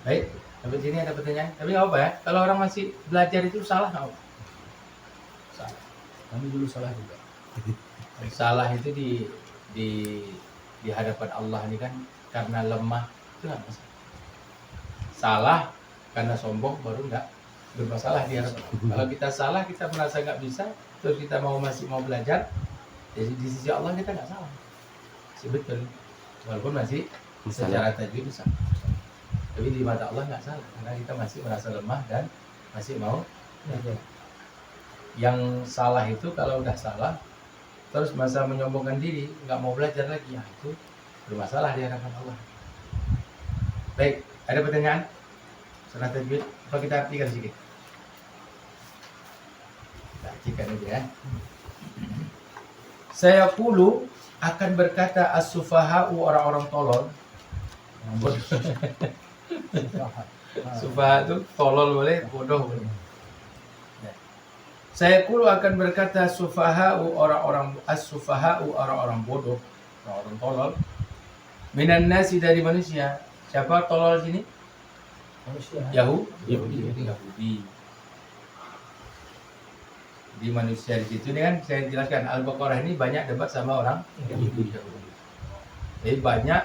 Baik, sampai sini ada pertanyaan. Tapi nggak apa ya. Kalau orang masih belajar itu salah nggak apa? Salah. Kami dulu salah juga. Salah itu di di hadapan Allah ini kan karena lemah itu nggak masalah. Salah karena sombong baru nggak bermasalah di hadapan Allah. Kalau kita salah, kita merasa nggak bisa, terus kita masih mau belajar, jadi di sisi Allah kita nggak salah, masih betul, walaupun masih secara tajwid bisa. Tapi di mata Allah nggak salah karena kita masih merasa lemah dan masih mau belajar. Yang salah itu kalau udah salah terus masa menyombongkan diri, nggak mau belajar lagi, ya itu bermasalah di hadapan Allah. Baik, ada pertanyaan? Surah tajwid, apa kita artikan sedikit? Kita artikan aja ya. Saya kulu akan berkata as-sufaha'u, orang-orang tolol. Sufaha itu tolol boleh, bodoh boleh. Saya kulu akan berkata sufaha'u, orang-orang as-sufaha'u, orang-orang bodoh, orang-orang tolol. Minan nasi, dari manusia. Siapa tolol sini? Manusia. Yahudi. Di manusia di situ ini kan saya jelaskan Al-Baqarah ini banyak debat sama orang Yahudi. Jadi banyak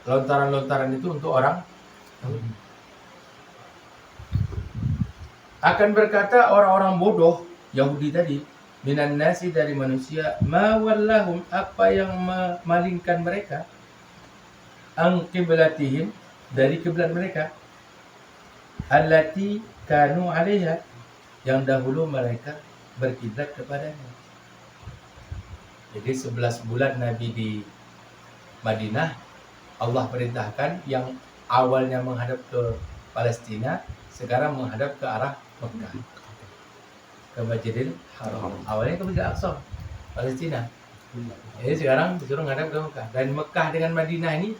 lontaran-lontaran itu untuk orang Yahudi. Akan berkata orang-orang bodoh Yahudi tadi, minan nasi, dari manusia, ma wallahum, apa yang memalingkan mereka, an qiblatihim, dari kiblat mereka, allati kanu 'alaiha, yang dahulu mereka berkiblat kepadanya. Jadi 11 bulan Nabi di Madinah, Allah perintahkan yang awalnya menghadap ke Palestina, sekarang menghadap ke arah Mekah, ke Masjidil Haram. Awalnya ke Masjidil Aqsa, Palestina. Jadi sekarang disuruh menghadap ke Mekah. Dan Mekah dengan Madinah ini,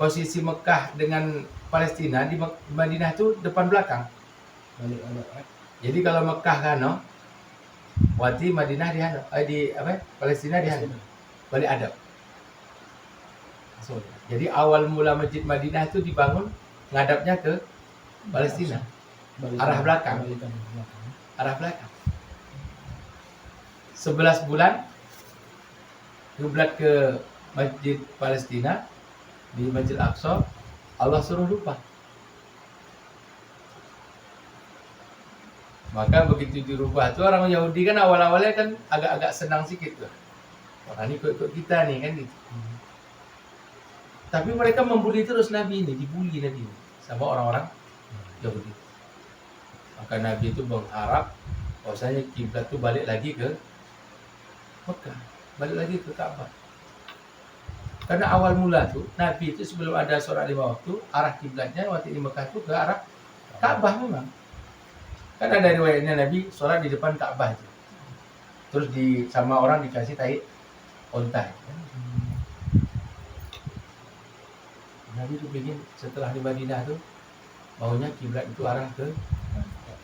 posisi Mekah dengan Palestina di Madinah itu depan belakang. Jadi kalau Mekah kano, wati Madinah di Palestina di balik adab. Jadi awal mula Masjid Madinah itu dibangun ngadapnya ke Palestina, arah belakang. 11 bulan kiblat ke Masjid Palestina di Masjid Aqsa, Allah suruh lupa. Maka begitu dirubah tuh, orang Yahudi kan awal-awalnya kan agak-agak senang sedikit tuh. Orang ini ikut kita nih kan gitu. Tapi mereka membuli terus Nabi ini, dibully Nabi ini sama orang-orang Yahudi. Maka Nabi itu mengharap bahwasanya kiblat itu balik lagi ke Mekah, balik lagi ke Ka'bah. Karena awal mula tuh Nabi itu sebelum ada sholat 5 waktu, arah kiblatnya waktu di Mekah itu ke arah Ka'bah memang. Kan ada riwayatnya Nabi sholat di depan Ka'bah itu. Terus sama orang dikasih tai onta. Nabi itu ingin setelah di Madinah tuh maunya kiblat itu arah ke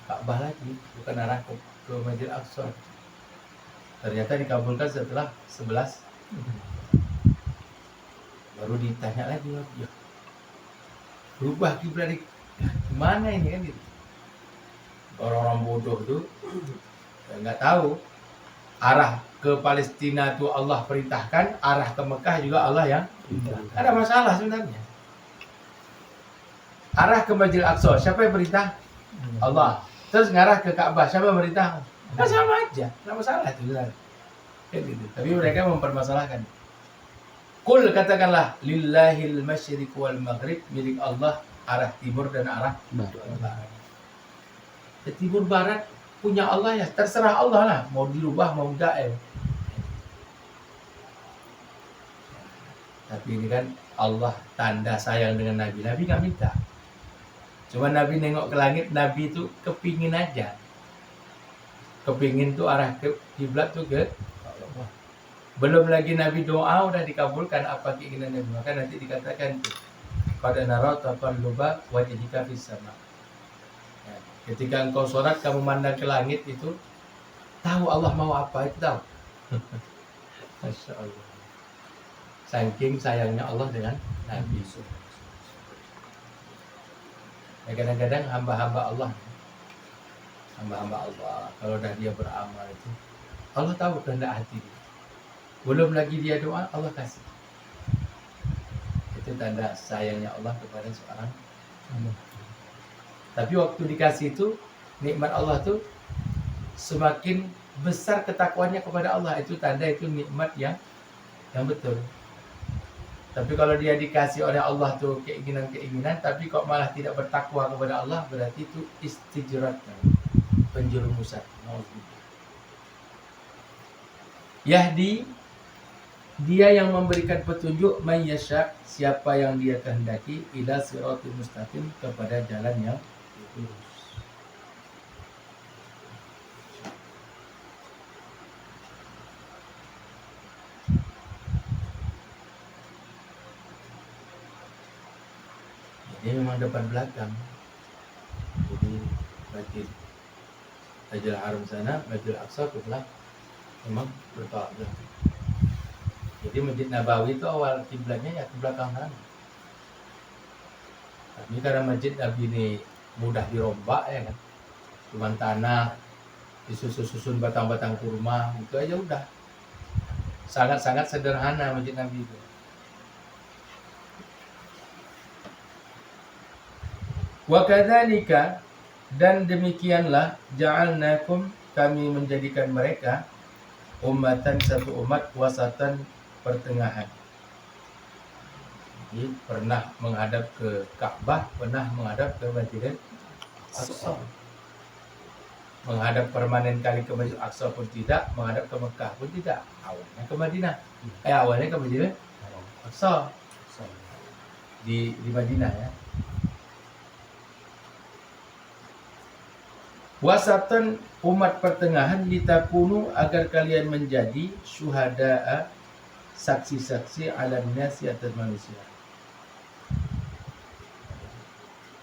Ka'bah lagi, bukan arah ke Masjidil Aqsa. Ternyata dikabulkan setelah 11. Baru ditanya lagi, ya berubah kiblat mana ini kan gitu. Orang-orang bodoh tuh nggak tahu arah ke Palestina tuh Allah perintahkan, arah ke Mekah juga Allah yang ada masalah sebenarnya. Arah ke Masjidil Aqsa, siapa yang perintah? Allah. Terus ngarah ke Ka'bah, siapa yang perintah? Kan sama aja, nggak masalah itu sebenarnya. Kayak gitu. Tapi mereka mempermasalahkan. Kul, katakanlah, lillahil masyriq wal maghrib, milik Allah arah timur dan arah barat. Ya, timur barat punya Allah ya, terserah Allah lah, mau dirubah mau enggak ya. Tapi ini kan Allah tanda sayang dengan Nabi. Nabi nggak minta. Cuma Nabi nengok ke langit, Nabi itu kepingin aja. Kepingin tuh arah ke kiblat tuh ke Allah. Belum lagi Nabi doa udah dikabulkan apa keinginan Nabi. Maka nanti dikatakan tuh, pada nara taqalluba wajhika fis sama. Ya, ketika engkau sholat kamu mandang ke langit itu, tahu Allah mau apa itu tahu. Masya Allah. Saking sayangnya Allah dengan Nabi. Kadang-kadang hamba-hamba Allah kalau dah dia beramal itu Allah tahu kehendak hati dia. Belum lagi dia doa, Allah kasih. Itu tanda sayangnya Allah kepada seorang hamba. Tapi waktu dikasih itu, nikmat Allah tuh semakin besar ketakwaannya kepada Allah. Itu tanda itu nikmat yang betul. Tapi kalau dia dikasih oleh Allah tuh keinginan-keinginan, tapi kok malah tidak bertakwa kepada Allah, berarti itu istijrat, penjerumusan. Yahdi, dia yang memberikan petunjuk, may yasha, siapa yang dia kehendaki, ila siratul mustaqim, kepada jalan yang lurus. Ini memang depan belakang. Jadi Masjidil Haram sana, Masjidil Aqsa kiblat memang bertolak belakang. Jadi Masjid Nabawi itu awal kiblatnya ya ke belakang sana. Tapi karena Masjid Nabi ini mudah dirombak ya kan, cuma tanah disusun batang-batang kurma, itu aja udah. Sangat-sangat sederhana Masjid Nabi itu. Wa kadzalika, dan demikianlah, ja'alnakum, kami menjadikan mereka ummatan, satu umat, wasatan, pertengahan. Jadi pernah menghadap ke Ka'bah, pernah menghadap ke Masjidil Aqsa. Menghadap permanen kali ke Masjidil Aqsa pun tidak, menghadap ke Mekah pun tidak. Awalnya ke Madinah. Awalnya ke Masjidil Aqsa di Madinah ya. Wasatan, umat pertengahan, litakunu, agar kalian menjadi syuhada'a, saksi-saksi, ala nasi, atas manusia.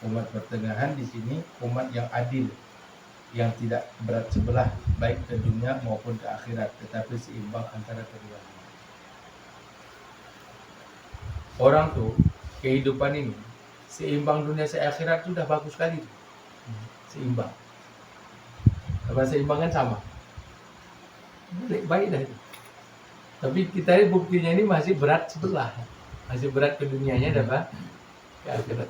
Umat pertengahan di sini umat yang adil, yang tidak berat sebelah, baik ke dunia maupun ke akhirat, tetapi seimbang antara keduanya. Orang tuh kehidupan ini seimbang dunia akhirat sudah bagus sekali tuh. Seimbang. Kalau seimbang kan sama, baik dah itu. Tapi kita ini buktinya ini masih berat sebelah, masih berat ke dunianya dan ke akhirat.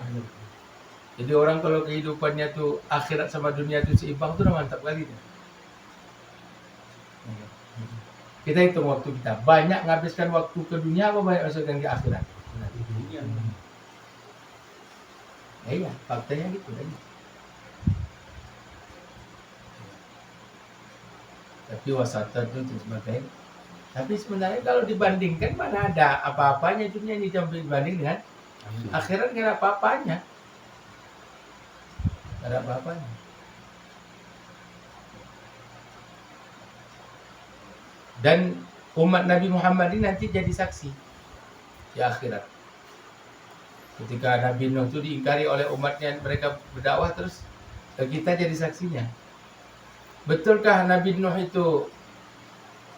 Jadi orang kalau kehidupannya tuh akhirat sama dunia tuh seimbang tuh udah mantap kali tuh. Kita hitung waktu kita, banyak ngabiskan waktu ke dunia apa banyak masukkan ke akhirat? Iya, faktanya gitu kan. Tapi wasatan itu sebagai. Tapi sebenarnya kalau dibandingkan mana ada apa-apanya dunia ini dibanding dengan akhirat, nggak ada apa-apanya. Nggak ada apa-apanya. Dan umat Nabi Muhammad ini nanti jadi saksi di akhirat. Ketika Nabi Nuh itu diingkari oleh umatnya, mereka berdakwah terus, kita jadi saksinya. Betulkah Nabi Nuh itu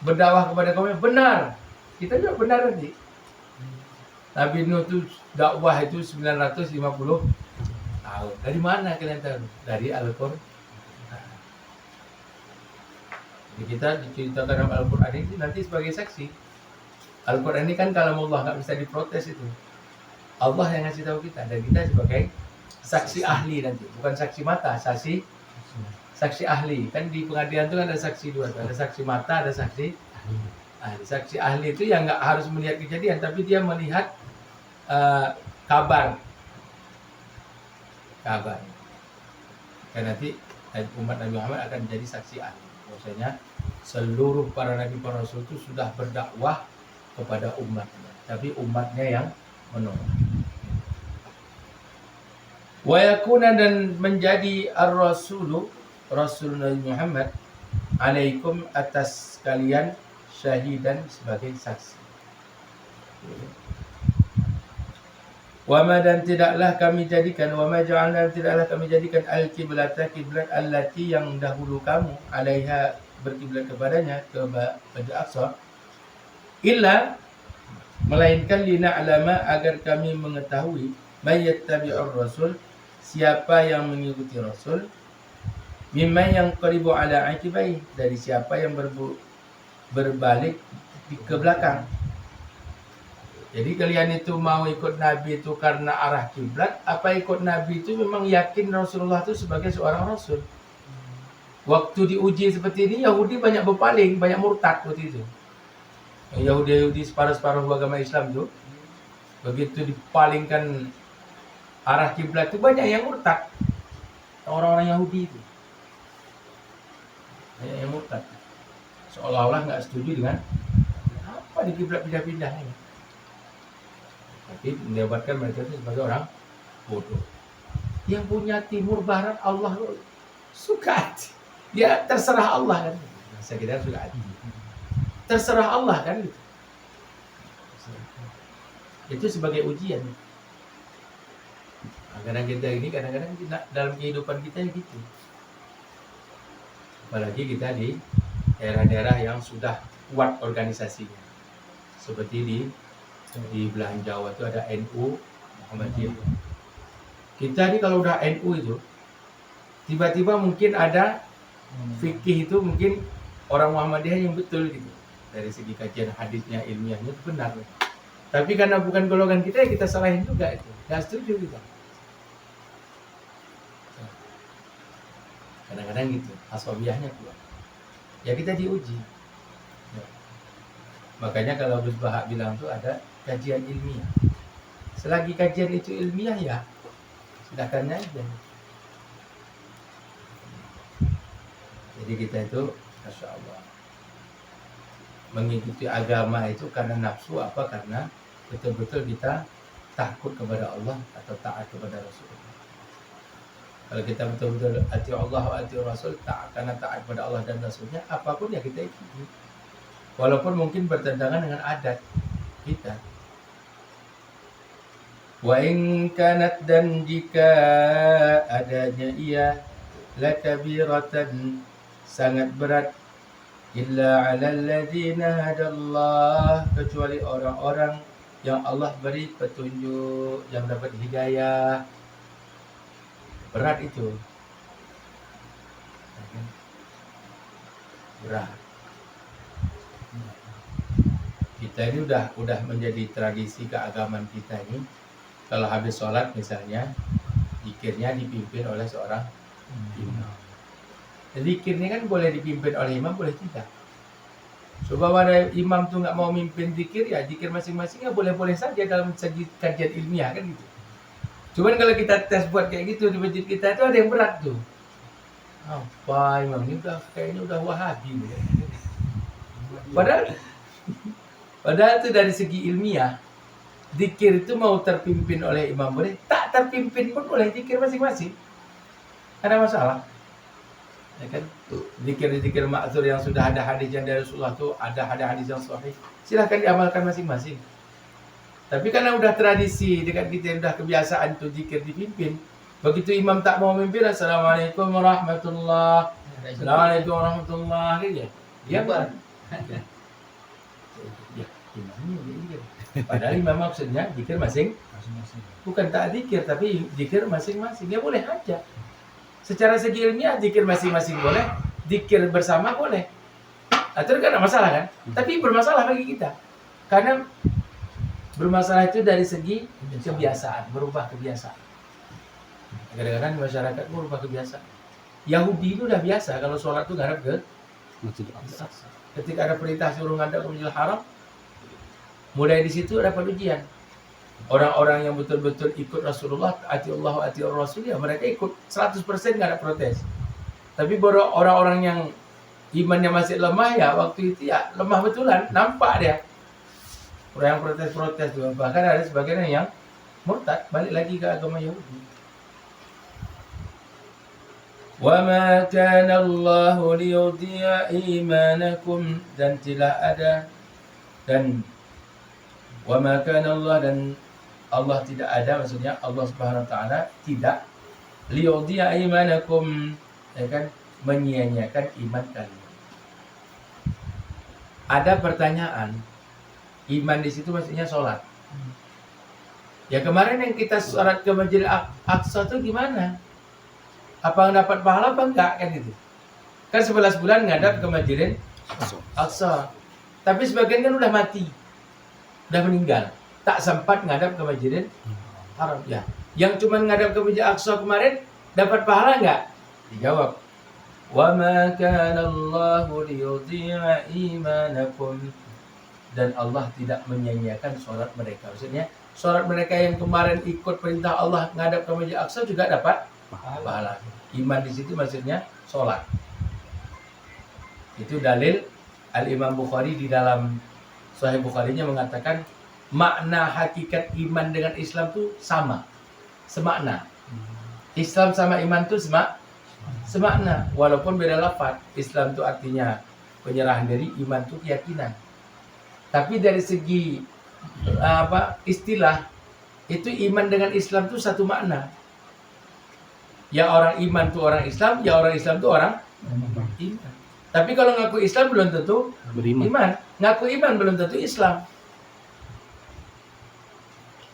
berdakwah kepada kaumnya? Benar. Kita juga benar nanti. Nabi Nuh itu dakwah itu 950 tahun. Dari mana kalian tahu? Dari Al-Qur'an. Jadi kita diceritakan dalam Al-Qur'an ini nanti sebagai saksi. Al-Qur'an ini kan kalamullah, nggak bisa diprotes itu. Allah yang ngasih tahu kita, dan kita sebagai saksi ahli nanti, bukan saksi mata, saksi ahli. Kan di pengadilan itu kan ada saksi dua, ada saksi mata, ada saksi ahli. Saksi ahli itu yang nggak harus melihat kejadian, tapi dia melihat kabar. Dan nanti umat Nabi Muhammad akan menjadi saksi ahli. Maksudnya seluruh para nabi, para rasul itu sudah berdakwah kepada umatnya, tapi umatnya yang menolak. Wa yakuna, dan menjadi ar-rasulu, Rasul Nabi Muhammad, alaikum, atas kalian, syahidan, sebagai saksi. Wa ma, dan tidaklah kami jadikan, wa ma ja'alna, tidaklah kami jadikan al-qiblata, kiblat allati, yang dahulu kamu, alaiha, berkiblat kepadanya, ke Masjid Aqsa, illa, melainkan lina alama, agar kami mengetahui, may yattabi'ur rasul, siapa yang mengikuti Rasul, mimman yang qaribu ala aqibai, dari siapa yang berbalik ke belakang. Jadi kalian itu mau ikut Nabi itu karena arah kiblat, apa ikut Nabi itu memang yakin Rasulullah itu sebagai seorang Rasul? Waktu diuji seperti ini, Yahudi banyak berpaling, banyak murtad waktu itu. Yahudi separuh-separuh agama Islam itu, begitu dipalingkan arah kiblat itu banyak yang murtad. Orang-orang Yahudi itu banyak yang murtad. Seolah-olah nggak setuju dengan apa di kiblat pindah-pindah ini. Tapi mendapatkan mereka itu sebagai orang bodoh. Yang punya timur barat Allah suka hati. Ya terserah Allah kan. Saya kira suka hati. Terserah Allah kan gitu. Itu sebagai ujian. Kadang-kadang kita ini kadang-kadang dalam kehidupan kita gitu. Apalagi kita di daerah-daerah yang sudah kuat organisasinya. Seperti di belahan Jawa itu ada NU Muhammadiyah. Kita ini kalau udah NU itu tiba-tiba mungkin ada fikih itu mungkin orang Muhammadiyah yang betul gitu. Dari segi kajian hadisnya, ilmiahnya itu benar. Tapi karena bukan golongan kita, ya kita salahin juga itu. Nggak setuju kita. Kadang-kadang gitu, aswabiyahnya kuat. Ya kita diuji. Ya. Makanya kalau Gus Bahak bilang tuh ada kajian ilmiah. Selagi kajian itu ilmiah ya, silakan aja. Jadi kita itu, Masya Allah, mengikuti agama itu karena nafsu apa? Karena betul-betul kita takut kepada Allah atau taat kepada Rasulullah. Kalau kita betul-betul ati Allah wa ati Rasul, karena taat kepada Allah dan Rasulnya, apapun ya kita ikuti. Walaupun mungkin bertentangan dengan adat kita. Wa in kanat, dan jika adanya ia, lakabiratan, sangat berat, illa 'alal ladzina hadallah, kecuali orang-orang yang Allah beri petunjuk, yang dapat hidayah. Berat itu. Berat. Kita ini udah menjadi tradisi keagamaan kita ini. Kalau habis sholat misalnya, zikirnya dipimpin oleh seorang imam. Zikirnya kan boleh dipimpin oleh imam, boleh tidak. Coba ada imam tuh nggak mau mimpin zikir, ya zikir masing-masing ya boleh-boleh saja dalam segi kajian ilmiah kan gitu. Cuman kalau kita tes buat kayak gitu di masjid kita itu ada yang berat tuh. Apa imam ini kayaknya udah wahabi. Padahal itu dari segi ilmiah, zikir itu mau terpimpin oleh imam boleh, tak terpimpin pun boleh, zikir masing-masing. Ada masalah. Ya kan? Zikir-zikir ma'zur yang sudah ada hadis yang dari Rasulullah tuh, ada hadis yang sahih. Silahkan diamalkan masing-masing. Tapi karena udah tradisi dekat kita, udah kebiasaan tuh zikir dipimpin. Begitu imam tak mau mimpin, Assalamualaikum warahmatullahi wabarakatuh. Assalamualaikum warahmatullahi wabarakatuh. Dia bar. Ya, imamnya zikir. Padahal imam maksudnya zikir masing-masing. Bukan tak zikir, tapi zikir masing-masing. Ya boleh aja. Secara segi ilmiah zikir masing-masing boleh, zikir bersama boleh. Itu kan ada masalah kan? Tapi bermasalah bagi kita. Karena bermasalah itu dari segi kebiasaan, berubah kebiasaan. Kadang-kadang masyarakat berubah kebiasaan. Yahudi itu udah biasa kalau sholat itu ngadap ke Masjidil Aqsa. Ketika ada perintah suruh ngadap ke Masjidil Haram, mulai di situ dapat ujian. Orang-orang yang betul-betul ikut Rasulullah, ati Allah wa ati Rasul, ya mereka ikut 100% nggak ada protes. Tapi baru orang-orang yang imannya masih lemah, ya waktu itu ya lemah betulan, nampak dia. Orang yang protes-protes juga. Bahkan ada sebagian yang murtad, balik lagi ke agama Yahudi. Wa ma kana Allahu liyudhi'a imanakum, dan tidak ada, dan wa ma kana Allah, dan Allah tidak ada, maksudnya Allah Subhanahu wa taala tidak liyudhi'a imanakum, ya kan, menyia-nyiakan iman kalian. Ada pertanyaan. Iman di situ maksudnya sholat. Ya kemarin yang kita sholat ke Masjid Aqsa itu gimana? Apa dapat pahala apa enggak kan itu? Kan 11 bulan ngadap ke Masjid Aqsa. Tapi sebagian kan udah mati. Udah meninggal. Tak sempat ngadap ke Masjidil Haram. Ya. Yang cuma ngadap ke Masjid Aqsa kemarin dapat pahala enggak? Dijawab. Wa ma kana Allahu liyudhi'a imanakum. Dan Allah tidak menyia-nyiakan sholat mereka. Maksudnya sholat mereka yang kemarin ikut perintah Allah ngadap ke Masjid Aqsa juga dapat pahala. Iman di situ maksudnya sholat. Itu dalil Al-Imam Bukhari di dalam Sahih Bukharinya mengatakan makna hakikat iman dengan Islam itu sama, semakna. Islam sama iman itu semakna, walaupun beda lafaz. Islam itu artinya penyerahan diri, iman itu keyakinan. Tapi dari segi istilah itu iman dengan Islam itu satu makna. Ya orang iman itu orang Islam, ya orang Islam itu orang iman. Tapi kalau ngaku Islam belum tentu iman. Ngaku iman belum tentu Islam.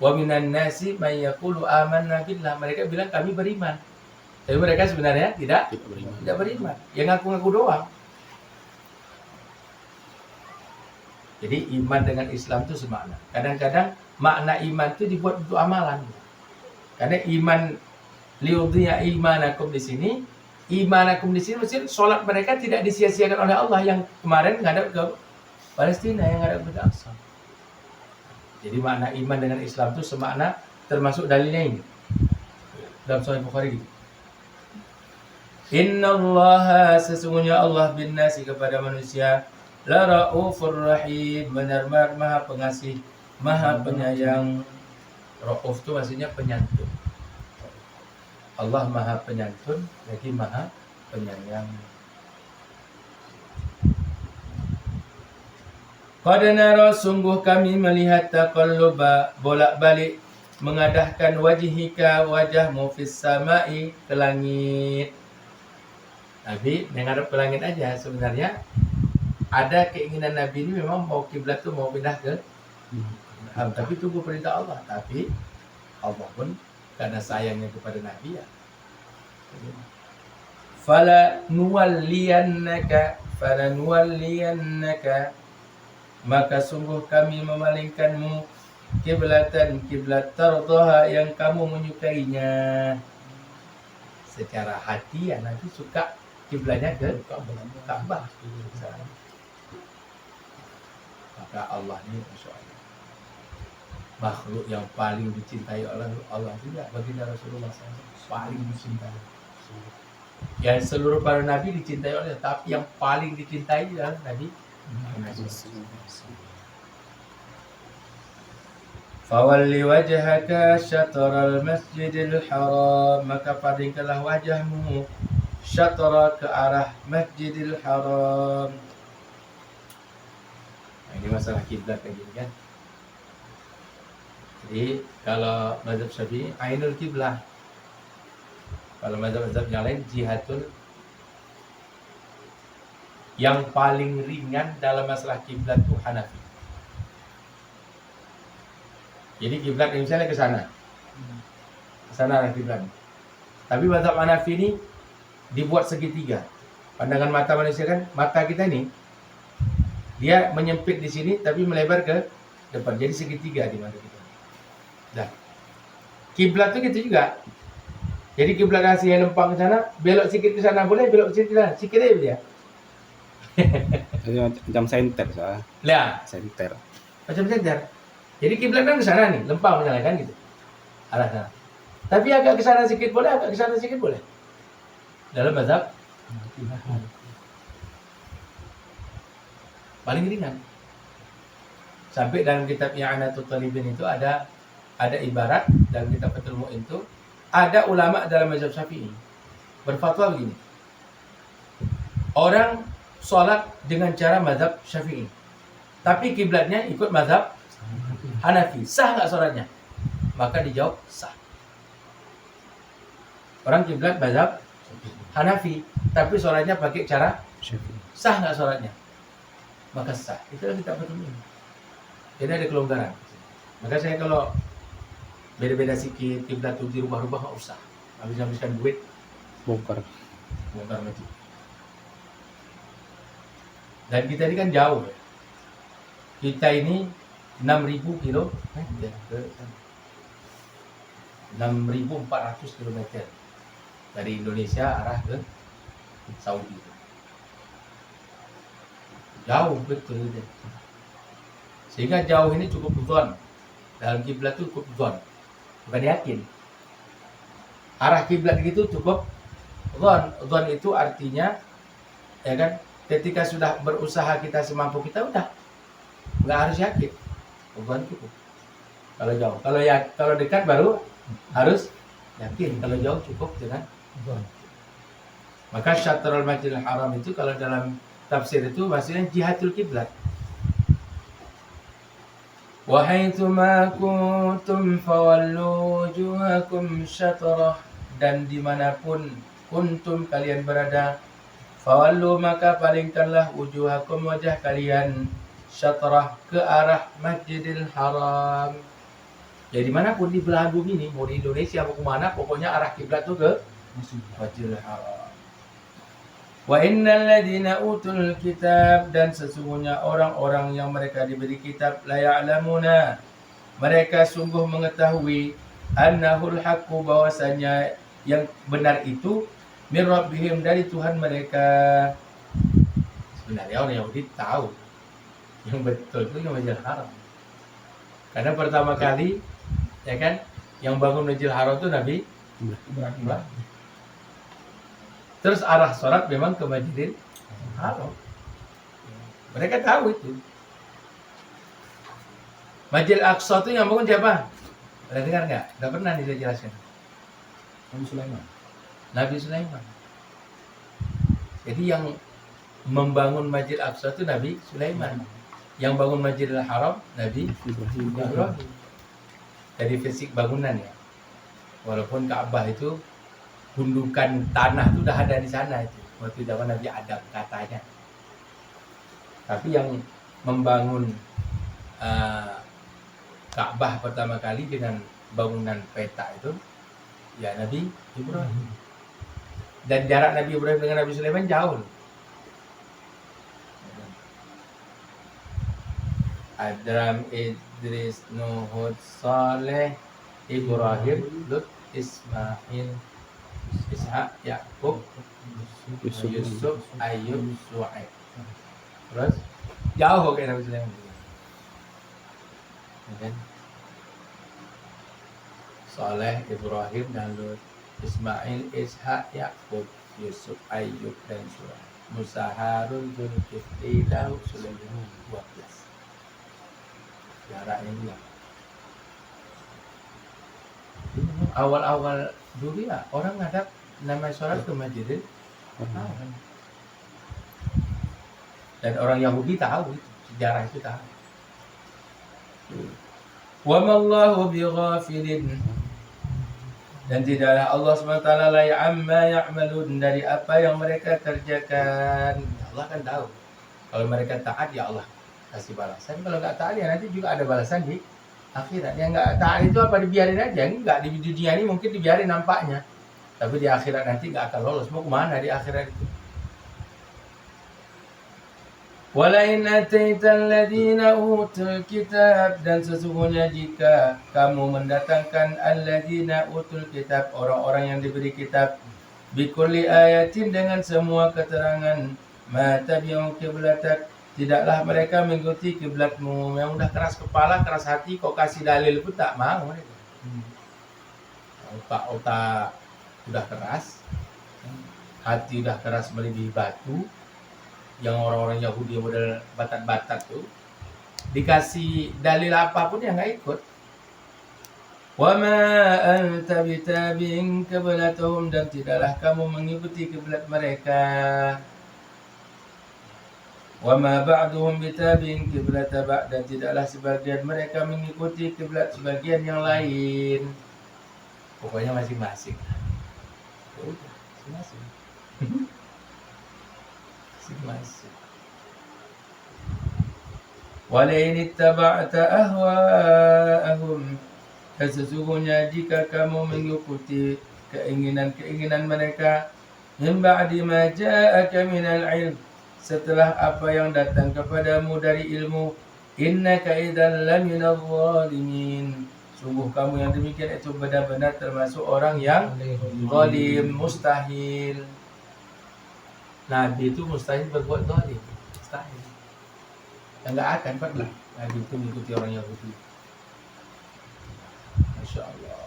Wa minan nasi may yaqulu amanna billah. Mereka bilang kami beriman. Tapi mereka sebenarnya tidak beriman. Yang ngaku-ngaku doang. Jadi iman dengan Islam itu semakna. Kadang-kadang makna iman itu dibuat untuk amalan. Karena iman liudhi'a imanakum di sini, imanakum di sini mesti sholat mereka tidak disia-siakan oleh Allah yang kemarin ngadap ke Palestina, yang ngadap ke Aqsa. Jadi makna iman dengan Islam itu semakna, termasuk dalilnya ini dalam Sahih Bukhari gitu. Innallaha, sesungguhnya Allah bin nasi kepada manusia, la raufur rahim, benar-benar maha pengasih, maha penyayang. Rauf itu maksudnya penyantun. Allah maha penyantun, lagi maha penyayang. Qad nara, sungguh kami melihat taqalluba, bolak-balik mengadahkan wajhika, wajahmu fis samai, ke langit. Nabi menghadap ke langit aja. Sebenarnya ada keinginan Nabi ini memang mau kiblat tuh mau pindah ke tapi tunggu perintah Allah. Tapi Allah pun karena sayangnya kepada Nabi ya. Fala nuwalliyannaka, maka sungguh kami memalingkanmu kiblatan, kiblat tardaha, yang kamu menyukainya. Secara hati ya Nabi suka kiblatnya ke Ka'bah. Maka Allah ini Masya Allah, makhluk yang paling dicintai oleh Allah juga baginda Rasulullah SAW, paling dicintai. Ya seluruh para nabi dicintai oleh, tapi yang paling dicintai adalah Nabi Muhammad. Fawalli wajhaka syatral masjidil haram, maka palingkanlah wajahmu syatra, ke arah Masjidil Haram. Nah, ini masalah kiblat kayak gini kan. Jadi kalau mazhab Syafi'i ainul kiblah. Kalau mazhab-mazhab yang lain jihatul. Yang paling ringan dalam masalah kiblat itu Hanafi. Jadi kiblat misalnya ke sana. Ke sana arah kiblat. Tapi mazhab Hanafi ini dibuat segitiga. Pandangan mata manusia kan, mata kita ini dia menyempit di sini tapi melebar ke depan. Jadi segitiga di mata kita. Dah. Kiblat itu gitu juga. Jadi kiblat nasi yang lempang ke sana, belok sikit ke sana boleh, belok sikit ke sana, sikit aja dia. Macam senter soalnya. Lah, Senter. macam senter. Jadi kiblat kan ke sana nih, lempang misalnya kan gitu. Arah sana. Tapi agak ke sana sikit boleh, agak ke sana sikit boleh. Dalam mazhab paling ringan. Sampai dalam kitab I'anatul Talibin itu ada ibarat dalam kitab Fathul Mu'in itu, ada ulama dalam mazhab Syafi'i berfatwa begini. Orang sholat dengan cara mazhab Syafi'i, tapi kiblatnya ikut mazhab Hanafi, sah nggak sholatnya? Maka dijawab sah. Orang kiblat mazhab Hanafi, tapi sholatnya pakai cara sah nggak sholatnya? Maka sah. Itulah kita betul ini. Jadi ada kelonggaran. Maka saya kalau beda-beda sikit, kiblat tuh dirubah-rubah nggak usah. Habis-habiskan duit, bongkar. bongkar masjid. Dan kita ini kan jauh ya. Kita ini 6.000 kilometer ke sana. 6.400 kilometer dari Indonesia arah ke Saudi. Jauh betul itu. Sehingga jauh ini cukup dzon. Dalam kiblat itu cukup dzon. Bukan yakin. Arah kiblat itu cukup dzon. Dzon itu artinya ya kan, ketika sudah berusaha kita semampu kita udah nggak harus yakin. Dzon cukup. Kalau jauh, kalau dekat baru harus yakin. Kalau jauh cukup dengan dzon. Maka Syatrul Masjidil Haram itu kalau dalam tafsir itu maksudnya jihatul kiblat. Wa haitsuma kuntum fawallu wujuhakum syatrah, dan dimanapun kuntum kalian berada, fawallu maka palingkanlah wujuhakum wajah kalian syatrah ke arah Masjidil Haram. Jadi dimanapun di belahan bumi ini, mau di Indonesia mau kemana, pokoknya arah kiblat itu ke Masjidil Haram. Wa innal ladzina utul kitab, dan sesungguhnya orang-orang yang mereka diberi kitab, la ya'lamuna, mereka sungguh mengetahui, annahul haqqu, bahwasanya yang benar itu min rabbihim, dari Tuhan mereka. Sebenarnya orang Yahudi tahu yang betul itu yang Masjidil Haram. Karena pertama kali ya kan yang bangun Masjidil Haram itu Nabi Ibrahim. Terus arah sholat memang ke Masjidil Haram. Mereka tahu itu. Masjid Aqsa itu yang bangun siapa? Pernah dengar nggak? Nggak pernah nih saya jelaskan. Nabi Sulaiman. Nabi Sulaiman. Jadi yang membangun Masjid Aqsa itu Nabi Sulaiman. Yang bangun Masjidil Haram Nabi Ibrahim. Dari fisik bangunan ya. Walaupun Ka'bah itu gundukan tanah itu udah ada di sana itu waktu zaman Nabi Adam katanya. Tapi yang membangun Ka'bah pertama kali dengan bangunan peta itu ya Nabi Ibrahim. Dan jarak Nabi Ibrahim dengan Nabi Sulaiman jauh. Adam, Idris, Nuh, Hud, Saleh, Ibrahim, Lut, Ismail, Ishak, Yakub, Yusuf, Ayub, Su'aib. Terus jauh kayak Nabi Sulaiman. Ya kan? Saleh, Ibrahim, dan Lut, Ismail, Ishak, Yakub, Yusuf, Ayub, dan Su'aib. Musa, Harun, Zulkifli, Daud, Sulaiman. 12. Jaraknya juga. Awal-awal dulu ya orang ngadap nama sholat ke Masjidil Haram. Dan orang Yahudi tahu itu, sejarah itu tahu. Wa mallahu bighafilin, dan tidaklah Allah SWT la ya'amma ya'malun, dari apa yang mereka kerjakan. Allah kan tahu. Kalau mereka taat ya Allah kasih balasan. Kalau nggak taat ya nanti juga ada balasan di akhirat. Yang nggak taat itu apa dibiarin aja? Enggak, di dunia ini mungkin dibiarin nampaknya, tapi di akhirat nanti nggak akan lolos. Mau kemana di akhirat itu? Walain ataital ladzina utul kitab, dan sesungguhnya jika kamu mendatangkan alladzina utul kitab, orang-orang yang diberi kitab, bikulli ayatin, dengan semua keterangan, ma tabi'u qiblatak, tidaklah mereka mengikuti kiblatmu. Yang udah keras kepala, keras hati, kok kasih dalil pun tak mau mereka. Otak udah keras, hati udah keras melebihi batu. Yang orang-orang Yahudi yang model batat-batat tuh dikasih dalil apapun yang nggak ikut. Wa ma anta bitabi'in qiblatahum, dan tidaklah kamu mengikuti kiblat mereka. Wa ma ba'duhum bitabi'in qiblata ba'd, dan tidaklah sebagian mereka mengikuti kiblat sebagian yang lain. Pokoknya masing-masing. Udah, masing-masing. Masing-masing. Walain ittaba'ta ahwa'ahum, Dan sesungguhnya jika kamu mengikuti keinginan-keinginan mereka, min ba'di ma ja'aka minal ilm, setelah apa yang datang kepadamu dari ilmu, innaka idzal laminadh zalimin, sungguh kamu yang demikian itu benar-benar termasuk orang yang zalim. Mustahil Nabi itu mustahil berbuat zalim, mustahil. Enggak akan pernah Nabi itu mengikuti orang Yahudi. Masya Allah.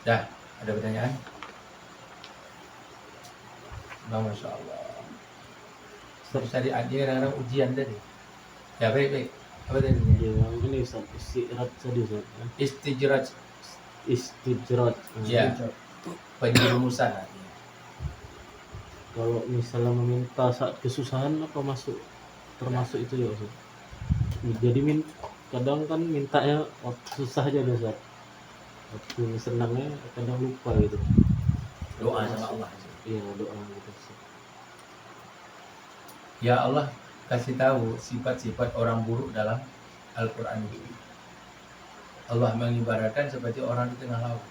Dah, ada pertanyaan? Bang, Masya Allah. Syariat dia kadang-kadang ujian tadi. Ya, baik. Apa tadi? Ya, ini Ustaz, istijrat tadi Ustaz. Istijraj. Istijrat. Ya. Penjerumusan. Kalau misalnya meminta saat kesusahan apa termasuk itu ya Ustaz? Jadi kadang kan mintanya waktu susah aja Ustaz. Waktu senangnya kadang lupa gitu. Doa sama Allah. Iya, doa gitu Ustaz. Ya Allah, kasih tahu sifat-sifat orang buruk dalam Al-Quran ini. Allah mengibaratkan seperti orang di tengah laut.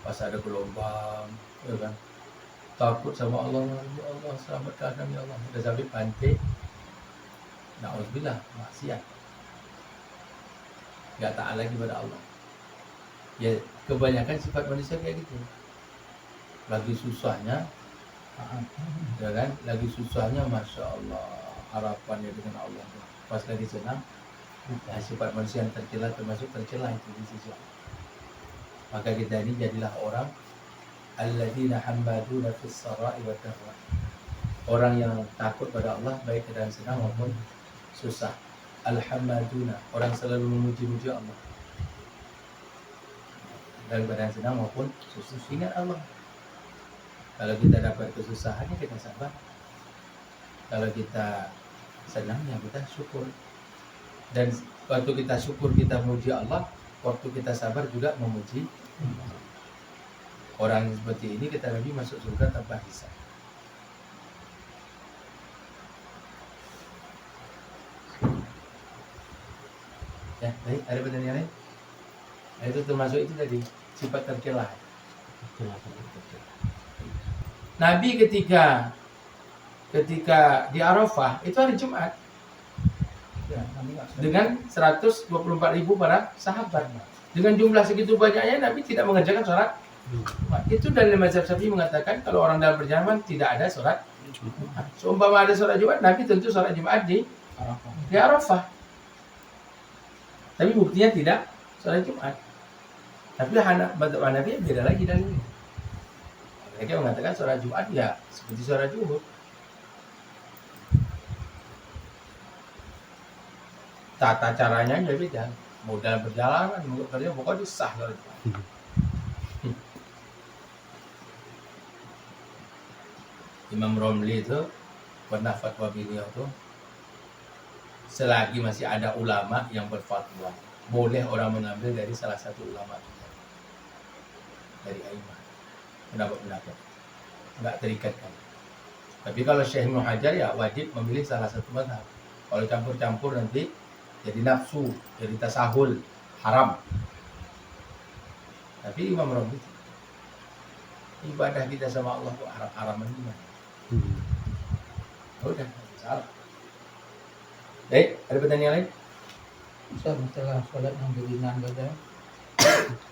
Pas ada gelombang, ya kan? Takut sama Allah, ya Allah selamatkan kami ya Allah. Udah sampai pantai, na'udzubillah, maksiat. Gak taat lagi pada Allah. Ya kebanyakan sifat manusia kayak gitu. Lagi susahnya, ya kan? Lagi susahnya, masya Allah, harapannya dengan Allah. Pas lagi senang, ya, sifat manusia yang tercela termasuk tercela itu di sisi Allah. Maka kita ini jadilah orang alladzina hammaduna fis sarai wa dharra. Orang yang takut pada Allah baik keadaan senang maupun susah. Alhamdulillah, orang selalu memuji-muji Allah. Dan keadaan senang maupun susah. Ingat Allah. Kalau kita dapat kesusahannya kita sabar. Kalau kita senang ya kita syukur. Dan waktu kita syukur kita memuji Allah, waktu kita sabar juga memuji Allah. Orang seperti ini kita lebih masuk surga tanpa hisab. Ya, baik, ada pertanyaan lain? Nah, itu termasuk itu tadi sifat tercela. Nabi ketika di Arafah itu hari Jumat dengan 124.000 para sahabat. Dengan jumlah segitu banyaknya Nabi tidak mengerjakan sholat Jumat. Itu dari mazhab Syafi'i mengatakan kalau orang dalam perjalanan tidak ada sholat Jumat. Seumpama ada sholat Jumat, Nabi tentu sholat Jumat di Arafah. Tapi buktinya tidak sholat Jumat. Tapi mazhab Hanafi beda lagi dari ini. Mereka mengatakan sholat Jumat ya seperti sholat Zuhur. Tata caranya ya beda. Mau dalam perjalanan, mau kerja, pokoknya sah sholat Jumat. Imam Romli itu pernah fatwa beliau itu, selagi masih ada ulama yang berfatwa, boleh orang mengambil dari salah satu ulama dari aimah. Pendapat nggak terikat kan. Tapi kalau Syekh Ibnu Hajar ya wajib memilih salah satu mazhab. Kalau campur-campur nanti jadi nafsu, jadi tasahul, haram. Tapi Imam Romli ibadah kita sama Allah kok haram-haraman gimana? Udah, salah. Baik, ada pertanyaan lain? Ustaz, masalah sholat yang ringan saja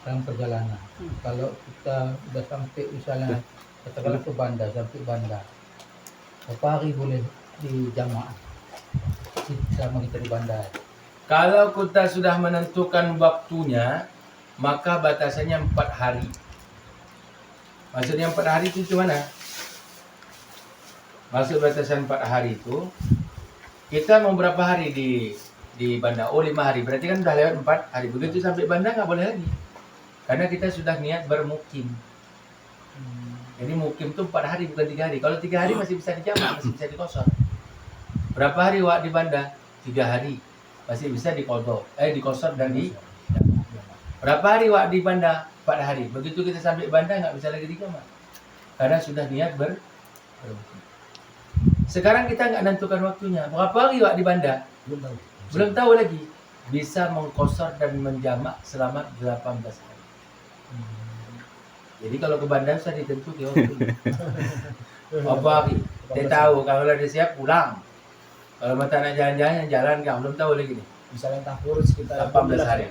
dalam perjalanan. Kalau kita sudah sampai misalnya katakanlah ke bandar, sampai bandar, berapa hari boleh di jamaah selama kita di bandar? Kalau kita sudah menentukan waktunya, maka batasannya 4 hari. Maksudnya 4 hari itu gimana? Maksud batasan 4 hari itu, kita mau berapa hari di bandar? Oh 5 hari, berarti kan sudah lewat 4 hari. Begitu sampai bandar nggak boleh lagi. Karena kita sudah niat bermukim. Jadi mukim itu 4 hari bukan 3 hari. Kalau 3 hari masih bisa dijamak, masih bisa dikosor. Berapa hari wak di bandar? 3 hari. Masih bisa dikodok, dikosor dan di. Berapa hari wak di bandar? 4 hari. Begitu kita sampai bandar nggak bisa lagi dijamak. Karena sudah niat bermukim. Sekarang kita nggak nentukan waktunya. Berapa hari wak di bandar? Belum tahu lagi. bisa mengkosor dan menjamak selama 18 hari. Jadi kalau ke bandar saya ditentukan apa lagi? Dia tahu kalau dia siap pulang. Kalau mata nak jalan-jalan, jalan kan belum tahu lagi nih. Misalnya tahun sekitar 18 hari.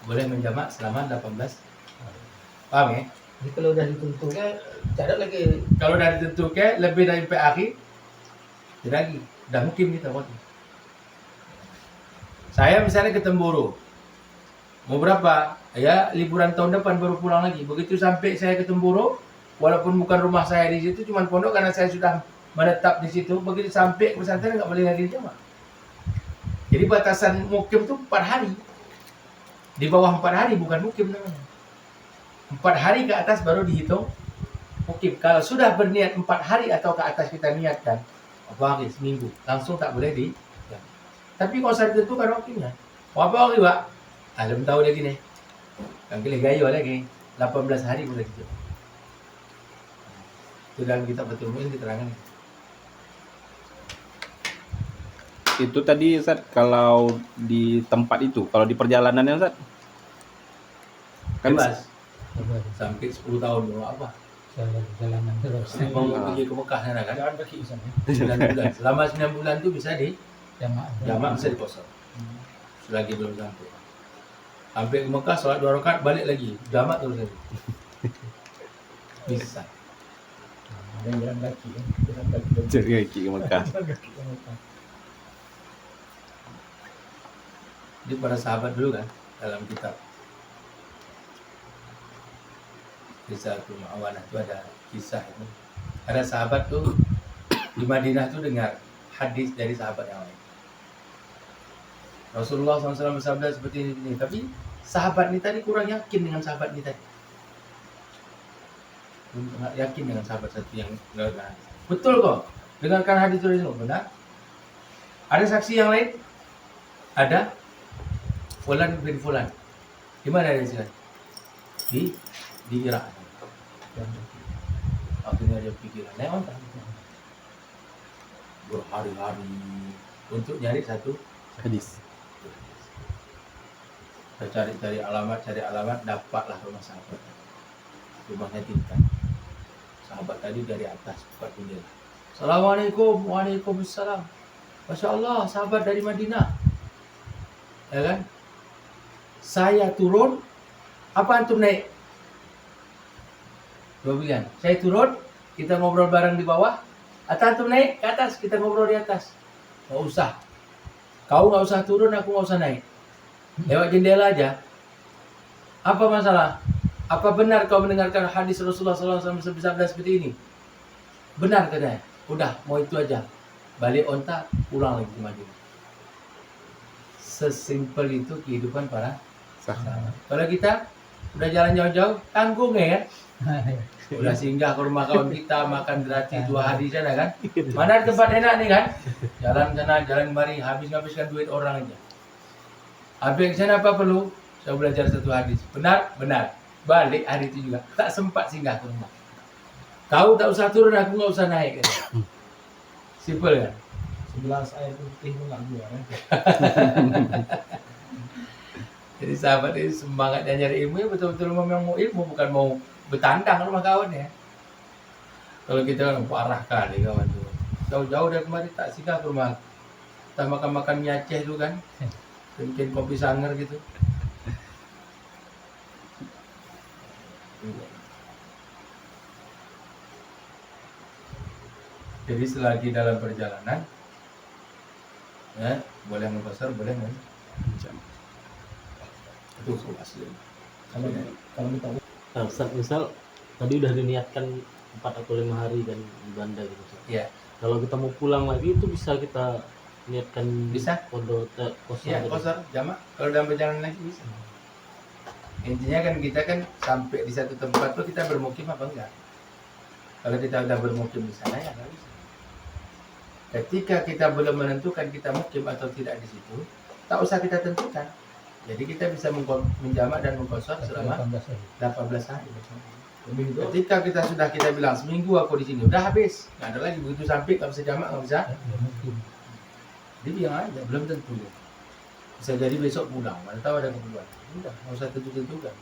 Boleh menjamak selama 18 hari. Paham ya? Jadi kalau udah ditentukan, cara lagi. Kalau udah ditentukan lebih dari 4 hari, tidak lagi. Udah mungkin kita waktu. Saya misalnya ke Temburu. Mau berapa? Ya liburan tahun depan baru pulang lagi. Begitu sampai saya ke Temburu, walaupun bukan rumah saya di situ, cuma pondok karena saya sudah menetap di situ. Begitu sampai pesantren nggak boleh lagi jamaah. Jadi batasan mukim itu 4 hari. Di bawah 4 hari bukan mukim namanya. 4 hari ke atas baru dihitung mukim. Kalau sudah berniat 4 hari atau ke atas kita niatkan, apa lagi seminggu, langsung tak boleh di. Ya. Tapi kalau saya tentukan waktunya, apa lagi Pak? Belum tahu lagi nih. Yang pilih gayo lagi, 18 hari boleh gitu. Itu dalam kitab Fathul Mu'in diterangkan. Itu tadi Ustaz, kalau di tempat itu, kalau di perjalanannya Ustaz? Kan Bebas. Sampai 10 tahun dulu apa? Saya perjalanan terus. Mau pergi ke Mekah sana kan? jalan kaki di sana. 9 bulan. Selama 9 bulan itu bisa di Jamaah. jamak, bisa dikosor. Selagi belum sampai. Sampai ke Mekah, sholat 2 rakaat, balik lagi. Jamak terus lagi. Bisa. Ada yang jalan kaki kan. Jalan kaki. Jadi kaki ke Mekah. Jalan kaki ke Mekah. Jadi para sahabat dulu kan, dalam kitab Risatul Mu'awanah itu ada kisah itu. Ada sahabat tuh di Madinah tuh dengar hadis dari sahabat yang lain. Rasulullah SAW bersabda seperti ini, tapi sahabat ini tadi kurang yakin dengan sahabat ini tadi. Nggak yakin dengan sahabat satu yang nggak hadis. Betul kok, dengarkan hadis itu benar. Ada saksi yang lain? Ada Fulan bin Fulan. Di mana dia sekarang? Di Irak. Akhirnya dia pikiran, neon berhari-hari untuk nyari satu Hadis. Kita cari alamat, dapatlah rumah sahabat. Rumahnya tingkat. Sahabat tadi dari atas buka jendela. Assalamualaikum, waalaikumsalam. Masya Allah, sahabat dari Madinah. Ya kan? Saya turun, apa antum naik? Dua pilihan. Saya turun, kita ngobrol bareng di bawah. Atau antum naik ke atas, kita ngobrol di atas. Nggak usah. Kau nggak usah turun, aku nggak usah naik. Lewat jendela aja. Apa masalah? Apa benar kau mendengarkan hadis Rasulullah SAW bersabda seperti ini? Benar katanya. Udah, mau itu aja. Balik onta, pulang lagi ke Madinah. Sesimpel itu kehidupan para sahabat. Kalau kita udah jalan jauh-jauh, tanggung ya kan? Udah singgah ke rumah kawan kita, makan gratis 2 hari sana kan? Mana tempat enak nih kan? Jalan sana, jalan kemari, habiskan duit orang aja. Habis ke sana apa perlu? Saya belajar 1 hadis. Benar? Benar. Balik hari itu juga. Tak sempat singgah ke rumah. Kau tak usah turun, aku nggak usah naik kan? Simple kan? Segelas air putih pun nggak buat kan. Jadi sahabat ini semangatnya nyari ilmu ya betul-betul memang mau ilmu, bukan mau bertandang rumah kawan ya. Kalau kita kan parah kali kawan tuh. Jauh-jauh dari kemari tak singgah ke rumah. Kita makan-makan mie Aceh itu kan. Bikin kopi sanger gitu. Jadi selagi dalam perjalanan ya, boleh membesar, boleh menjam. Itu asli. Kalau kita Nah, Ustaz, misal tadi udah diniatkan 4 atau 5 hari dan di Banda gitu Ustaz. Iya. Kalau kita mau pulang lagi itu bisa kita niatkan Bisa. pondok kosong Ya, gitu. kosor, jamak. Kalau dalam perjalanan lagi bisa. Intinya kan kita kan sampai di satu tempat tuh kita bermukim apa enggak? Kalau kita udah bermukim di sana ya nggak bisa. Ketika kita belum menentukan kita mukim atau tidak di situ, tak usah kita tentukan. Jadi kita bisa menjamak dan mengkosor selama 18 hari. Ketika kita bilang seminggu aku di sini, udah habis, nggak ada lagi. Begitu sampai nggak bisa jamak, nggak bisa. Jadi bilang aja, belum tentu. Bisa jadi besok pulang, mana tahu ada keperluan. Udah, nggak usah tentu-tentukan.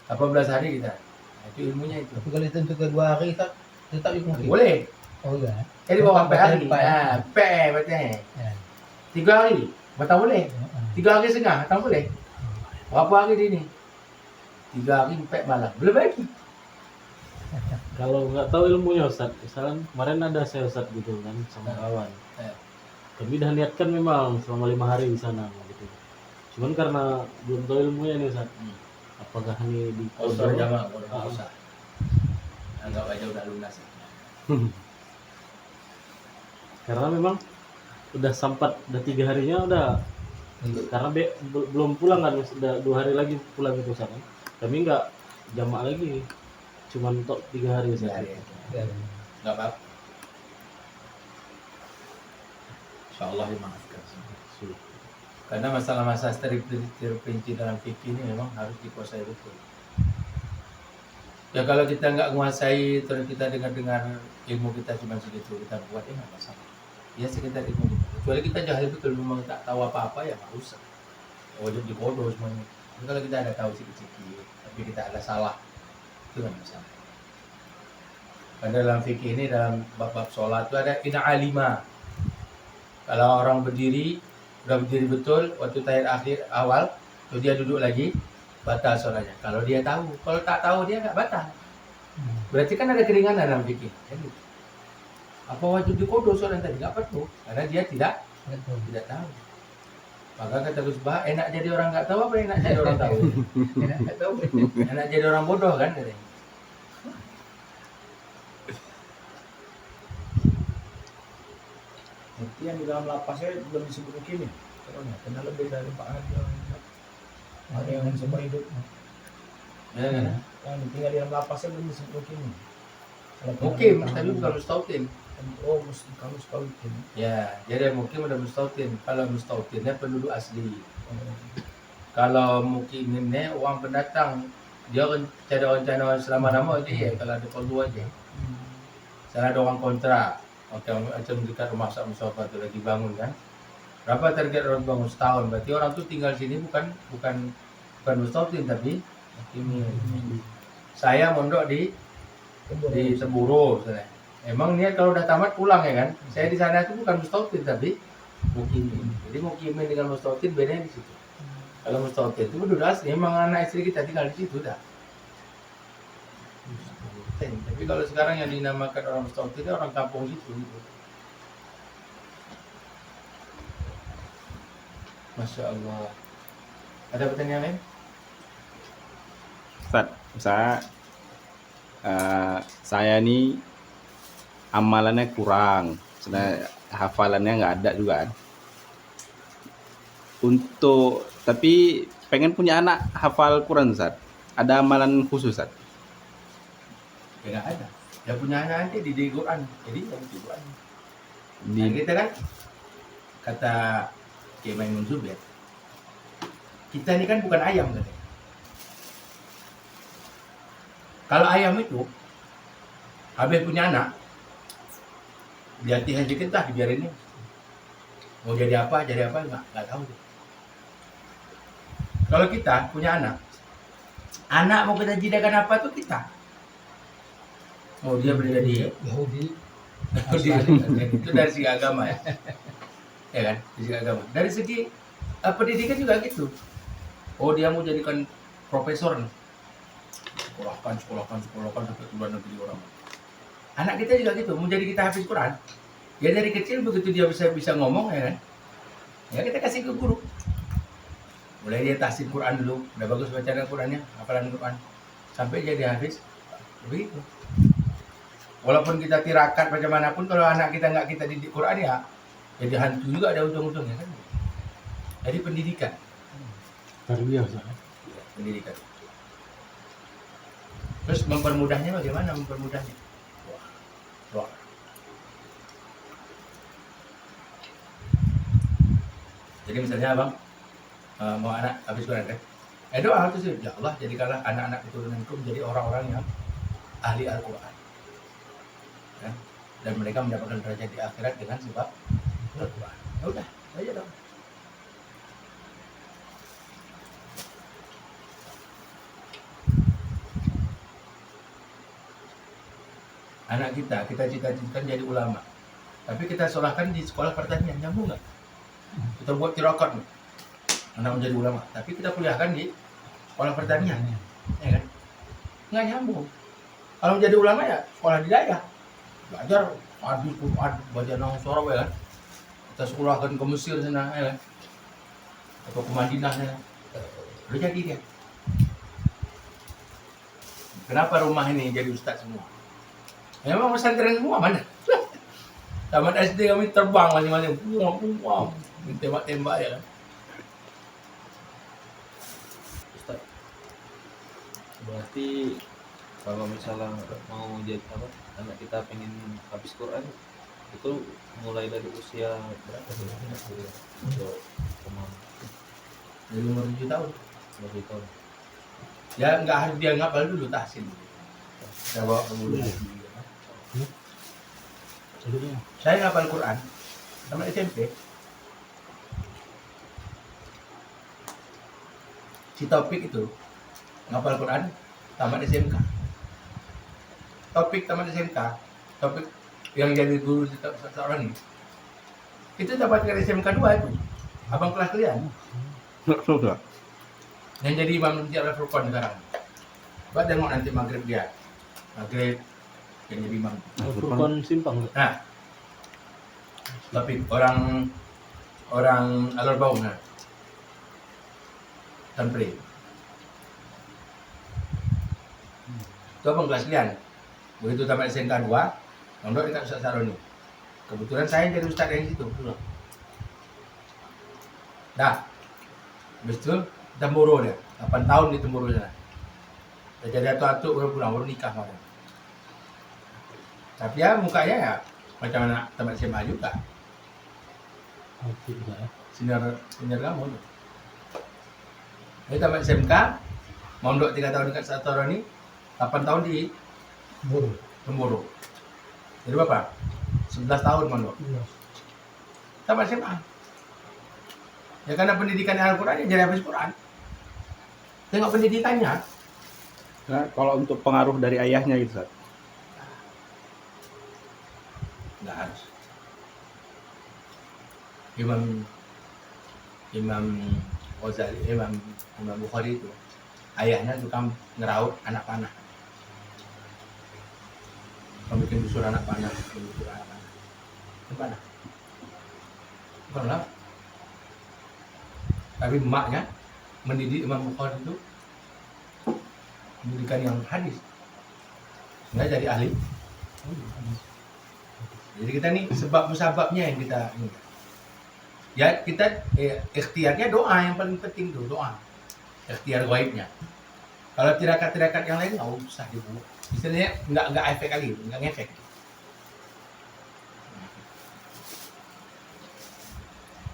18 hari kita. Nah, itu ilmunya itu. Tapi kalau tentu ke 2 hari tak tetap mungkin. Boleh. Oh iya. Jadi bawa sampai hari. Empat. Nah, betul. Ya. 3 hari, batang boleh. 3 hari setengah, batang boleh. Berapa hari di ini? 3 hari 4 malam. Belum lagi. Kalau nggak tahu ilmunya Ustaz, misalnya kemarin ada saya Ustaz gitu kan sama kawan. Kami udah niatkan memang selama 5 hari di sana gitu. Cuman karena belum tahu ilmunya nih Ustaz. Apakah ini di Kosor jamaah, orang usah. Anggap aja udah lunas. Karena memang udah sempat udah 3 harinya udah karena belum pulang kan udah 2 hari lagi pulang itu Ustaz kan. Kami nggak jamaah lagi. Cuman untuk 3 hari Ustaz. Ya. Enggak apa-apa. Insyaallah dimaafkan. Karena masalah-masalah terperinci dalam fikih ini memang harus dikuasai betul. Ya kalau kita nggak menguasai terus kita dengar-dengar ilmu kita cuma segitu kita buat ya nggak masalah. Ya sekitar ilmu kita. Kecuali kita jahil betul memang tak tahu apa-apa ya nggak usah. Wajib dikodo semuanya. Tapi kalau kita ada tahu sedikit-sedikit, tapi kita ada salah, itu nggak masalah. Karena dalam fikih ini dalam bab-bab sholat itu ada ina alima. Kalau orang berdiri, udah berdiri betul, waktu tahiyat akhir awal, terus dia duduk lagi, batal sholatnya. Kalau dia tahu, kalau tak tahu dia nggak batal. Berarti kan ada keringanan dalam fikih. Jadi, apa wajib dikodo sholat tadi? Nggak perlu, karena dia tidak tahu. Maka kata Gus Bah, enak jadi orang nggak tahu apa enak jadi orang tahu? Enak nggak tahu, enak jadi orang bodoh kan? Katanya. Itu yang di dalam lapasnya belum disebut mukim ya? Karena lebih dari 4 hari ada yang seumur hidup. Ya, kan? Yang tinggal di dalam lapasnya belum disebut mukim. Mukim, tapi bukan mustautin. Oh, kamu mustautin. Ya, jadi mukim udah mustautin. Kalau mustautinnya penduduk asli. Kalau mukiminnya uang pendatang, dia cari rencana selama-lama aja ya. Kalau ada perlu aja. Misalnya ada orang kontrak. Oke, macam dekat rumah Sak Mustafa itu lagi bangun kan. Berapa target orang bangun setahun? Berarti orang tuh tinggal sini bukan mustautin tapi mukimin. Saya mondok di Temburu misalnya. Emang niat kalau udah tamat pulang ya kan? Saya di sana itu bukan mustautin tapi mukimin. Jadi mukimin dengan mustautin bedanya di situ. Kalau mustautin itu penduduk asli, memang anak istri kita tinggal di situ dah. Tapi kalau sekarang yang dinamakan orang mustautin itu orang kampung situ gitu. Masya Allah. Ada pertanyaan lain? Ustaz, saya nih amalannya kurang, sebenarnya hafalannya nggak ada juga kan. Tapi pengen punya anak hafal Quran Ustaz. Ada amalan khusus Ustaz? Ya nggak ada. Dia punya anak nanti di Quran. Jadi yang di Quran. Di Nah, kita kan kata Kiai Maimun Zubair, kita ini kan bukan ayam katanya. Kalau ayam itu habis punya anak, dia hati dikit lah dibiarin ini. Mau jadi apa nggak tahu. Kalau kita punya anak mau kita jadikan apa tuh kita. Oh dia menjadi Yahudi. itu dari segi agama ya, ya kan? Dari segi agama. Dari segi pendidikan juga gitu. Oh dia mau jadikan profesor nih, sekolahkan sampai ke luar negeri orang. Anak kita juga gitu, mau jadi kita hafiz Quran. Ya dari kecil begitu dia bisa ngomong ya kan, ya kita kasih ke guru. Mulai dia tahsin Quran dulu, udah bagus bacaan Qurannya, hafalan Quran, sampai jadi hafiz. Begitu. Walaupun kita tirakat bagaimanapun, kalau anak kita nggak kita didik Quran ya jadi hantu juga ada ujung-ujungnya kan. Jadi pendidikan. Tarbiyah Ustaz. Pendidikan. Terus mempermudahnya bagaimana mempermudahnya? Wah. Jadi misalnya abang mau anak habis Quran kan? Doa itu sih, ya Allah jadikanlah anak-anak keturunanku menjadi orang-orang yang ahli Al-Quran. Ya? Dan mereka mendapatkan derajat di akhirat dengan sebab Al-Quran. Ya udah, aja dong. anak kita cita-citakan jadi ulama. Tapi kita sekolahkan di sekolah pertanian, nyambung nggak? Kita buat tirakat nih, anak menjadi ulama. Tapi kita kuliahkan di sekolah pertanian, ya kan? Nggak nyambung. Kalau menjadi ulama ya sekolah di daerah, belajar hadis Quran, baca nang sorab ya kan? Kita sekolahkan ke Mesir sana, ya kan? Atau ke Madinah sana. Udah jadi dia. Kenapa rumah ini jadi ustaz semua? Memang pesantren semua mana? Tamat SD kami terbang masing-masing. Wah, tembak-tembak ya kan. Ustaz, berarti kalau misalnya mau jadi apa, anak kita pengen habis Quran itu mulai dari usia berapa sih untuk kemana? Dari umur 7 tahun. Dari tahun. Ya nggak harus dia ngapal dulu tahsin. Kita bawa ke mulut. Saya ngapal Quran sama SMP. Si Taufik itu ngapal Quran tamat SMK. Taufik tamat SMK. Taufik yang jadi guru di seorang ini. Itu dapat ke SMK 2 itu. Abang kelas kalian. Sudah. Yang jadi imam Masjid Al-Furqan sekarang. Coba tengok nanti maghrib dia. Maghrib yang jadi imam. Furqan Simpang. Nah, tapi orang Alor Baung, nah. Tanpre. Itu abang kelas kalian. Begitu tamat SMK 2, mondok dekat Ustaz Saroni. Kebetulan saya jadi ustaz yang situ. Nah, habis itu Temboro dia, 8 tahun di Temboro sana. Dia jadi atuk-atuk baru pulang, baru nikah malam. Tapi ya mukanya ya macam anak tamat SMA juga. Senior kamu tuh. Dia tamat SMK, mondok 3 tahun dekat Satoroni, 8 tahun di Temboro. Jadi berapa? 11 tahun mondok. Tamat SMA. Ya karena pendidikan Al-Quran ya jadi habis Quran. Tengok pendidikannya. Nah, kalau untuk pengaruh dari ayahnya gitu, Ustaz. Nggak harus. Imam Ghazali, Imam Bukhari itu ayahnya tukang ngeraut anak panah. Bikin busur anak panah, Itu panah. Bukan lah. Tapi emaknya mendidik Imam Bukhari itu pendidikan yang hadis. Nggak jadi ahli. Jadi kita nih sebab-musababnya yang kita ini. Ya kita ikhtiarnya doa yang paling penting tuh, doa. Ikhtiar gaibnya. Kalau tirakat-tirakat yang lain nggak usah dibuat. Istilahnya nggak efek kali, nggak ngefek.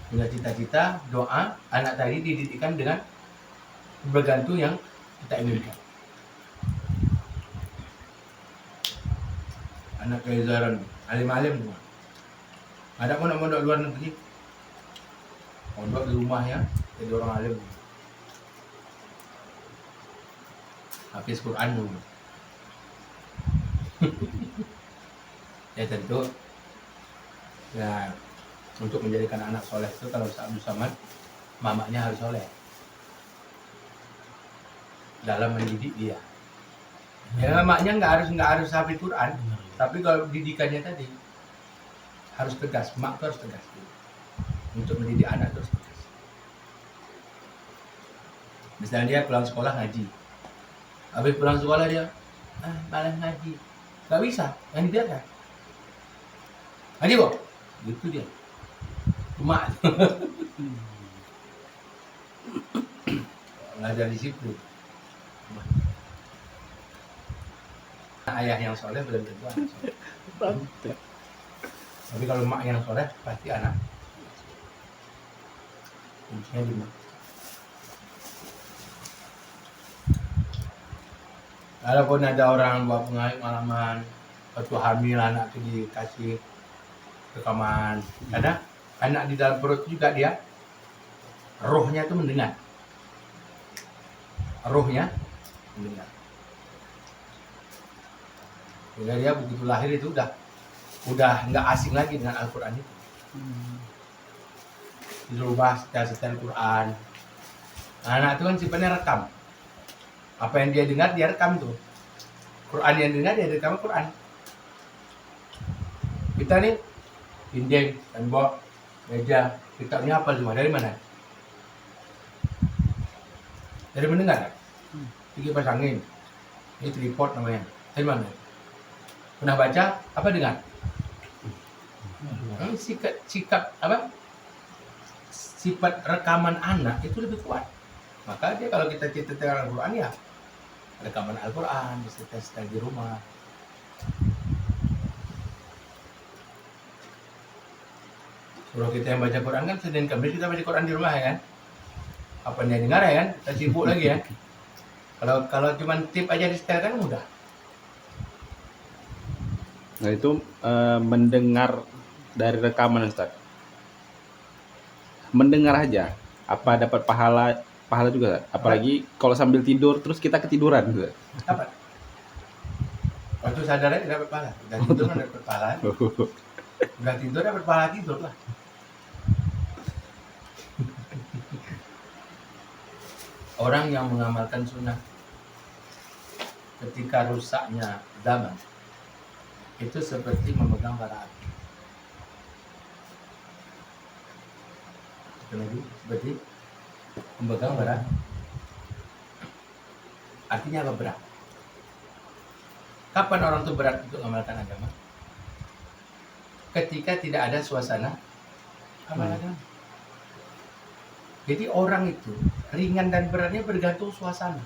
Punya cita-cita, doa, anak tadi dididikkan dengan bergantung yang kita inginkan. Anak kezaran, alim-alim semua. Ada pun nak mondok luar negeri, mondok di rumahnya jadi orang alim. Hafiz Quran dulu. Ya tentu, ya untuk menjadikan anak soleh itu kalau Abdul Samad, mamanya harus soleh dalam mendidik dia. Ya mamanya nggak harus hafiz Quran, tapi kalau didikannya tadi harus tegas, mak harus tegas untuk mendidik anak terus tegas. Misalnya dia pulang sekolah ngaji, habis pulang sekolah dia malas ngaji, nggak bisa, yang dibiarkan. Ngaji kok, gitu dia. Mak ngajar di situ. Ayah yang soleh belum tentu anak soleh. Tapi kalau mak yang soleh pasti anak. Kuncinya di mak. Walaupun ada orang buat pengalaman waktu hamil anak itu dikasih rekaman, karena anak di dalam perut juga dia rohnya itu mendengar. Rohnya mendengar. Sehingga dia begitu lahir itu udah nggak asing lagi dengan Al-Quran itu. Dirubah setel Quran. Anak itu kan sifatnya rekam. Apa yang dia dengar dia rekam tuh. Quran yang dengar dia rekam Quran. Kita nih dinding, tembok, meja, kita ini apa semua dari mana? Dari mendengar. Ini kipas angin. Ini tripod namanya. Dari mana? Pernah baca? Apa dengar? Sikap apa? Sifat rekaman anak itu lebih kuat. Maka dia kalau kita cerita Al-Quran ya rekaman Al-Quran, setel di rumah. Kalau kita yang baca Quran kan Senin Kamis kita baca Quran di rumah ya kan. Apa yang dia dengar ya kan? Kita sibuk lagi ya. Kalau cuma tip aja di setel kan mudah. Nah itu mendengar dari rekaman Ustaz. Mendengar aja, apa dapat pahala juga Ustaz? Apalagi kalau sambil tidur terus kita ketiduran Ustaz. Dapat. Waktu sadar aja dapat pahala. Udah tidur kan dapat pahala. Udah tidur dapat pahala tidur lah. Orang yang mengamalkan sunnah ketika rusaknya zaman itu seperti memegang bara api. Seperti memegang bara. Artinya apa berat? Kapan orang itu berat untuk mengamalkan agama? Ketika tidak ada suasana amal agama. Jadi orang itu ringan dan beratnya bergantung suasana.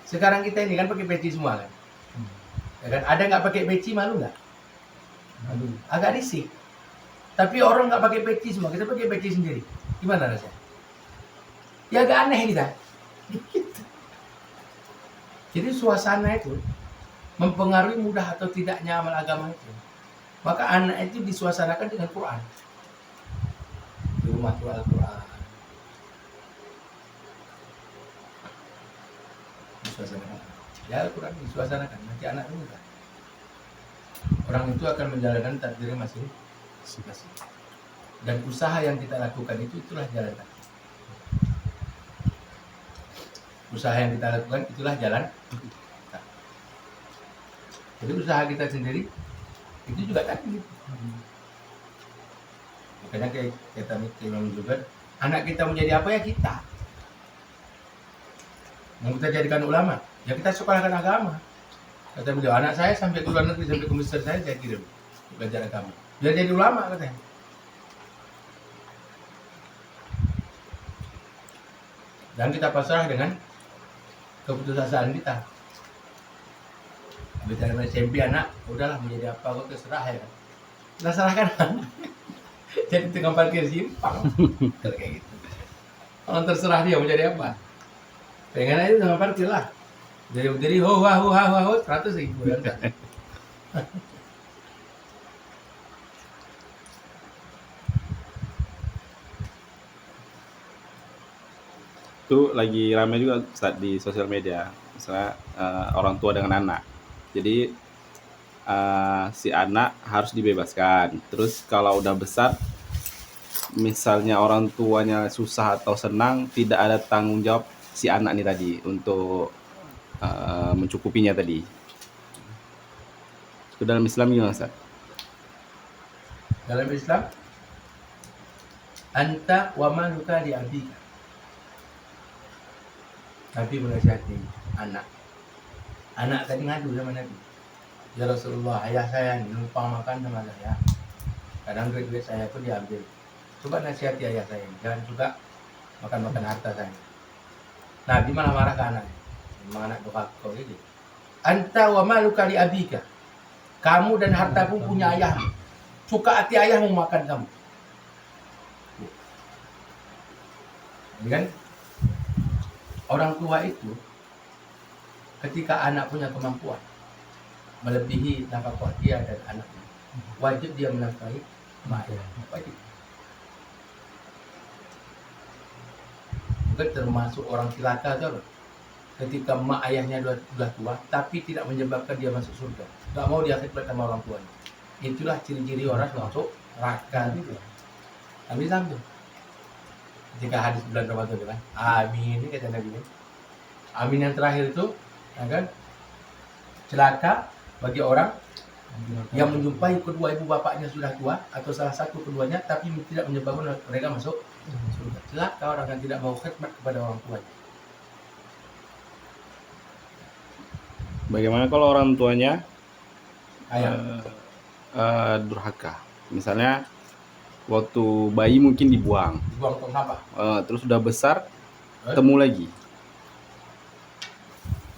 Sekarang kita ini kan pakai peci semua kan. Ya kan? Ada nggak pakai peci malu nggak? Malu. Agak risih. Tapi orang nggak pakai peci semua, kita pakai peci sendiri. Gimana rasanya? Ya agak aneh kita. Jadi suasana itu mempengaruhi mudah atau tidaknya amal agama itu. Maka anak itu disuasanakan dengan Quran. Di rumah itu Al-Quran. Disuasanakan. Ya Al-Quran disuasanakan. Nanti anak itu mudah. Orang itu akan menjalankan takdirnya masing-masing. Dan usaha yang kita lakukan itulah jalan takdir. Usaha yang kita lakukan itulah jalan. Jadi usaha kita sendiri itu juga takdir. Makanya kayak kata Imam juga, anak kita menjadi apa ya kita. Mau kita jadikan ulama, ya kita sekolahkan agama. Kata beliau, anak saya sampai ke luar negeri, sampai ke Mesir saya kirim belajar agama. Biar jadi ulama katanya. Dan kita pasrah dengan keputusasaan kita. Bicara SMP anak, udahlah menjadi apa kok terserah ya. Kita serahkan anak. Jadi tukang parkir simpang. Kalau kayak gitu. Kalau terserah dia mau jadi apa. Pengen aja tukang parkir lah. Jadi ho 100.000 ya enggak. Itu lagi ramai juga Ustaz di sosial media. Misalnya orang tua dengan anak. Jadi si anak harus dibebaskan. Terus kalau udah besar, misalnya orang tuanya susah atau senang, tidak ada tanggung jawab si anak ini tadi untuk mencukupinya tadi. Itu dalam Islam gimana Ustaz? Dalam Islam, anta wa maluka li abika. Nabi menasihati anak. Anak tadi ngadu sama Nabi. Ya Rasulullah, ayah saya numpang makan sama saya. Kadang duit saya pun diambil. Coba nasihati ayah saya, jangan juga makan harta saya. Nabi malah marah ke anaknya. Memang anak doa kau ini. Anta wa maluka li abika. Kamu dan hartamu punya ayah. Suka hati ayahmu makan kamu. Ini kan orang tua itu ketika anak punya kemampuan melebihi nafkah dia dan anaknya, wajib dia menafkahi emaknya. Wajib. Bukan termasuk orang cilaka tuh. ketika emak ayahnya sudah tua, tapi tidak menyebabkan dia masuk surga. Nggak mau dia khidmat sama orang tuanya. Itulah ciri-ciri orang masuk neraka itu. Nabi sambil ketika hadis bulan Ramadan itu kan, amin, ini kata Nabi ini. Amin yang terakhir itu, ya kan, celaka bagi orang yang menjumpai kedua ibu bapaknya sudah tua atau salah satu keduanya, tapi tidak menyebabkan mereka masuk surga. Celaka orang yang tidak mau khidmat kepada orang tuanya. Bagaimana kalau orang tuanya Ayah, durhaka? Misalnya waktu bayi mungkin dibuang, buang tong sampah. terus sudah besar Terus? temu lagi.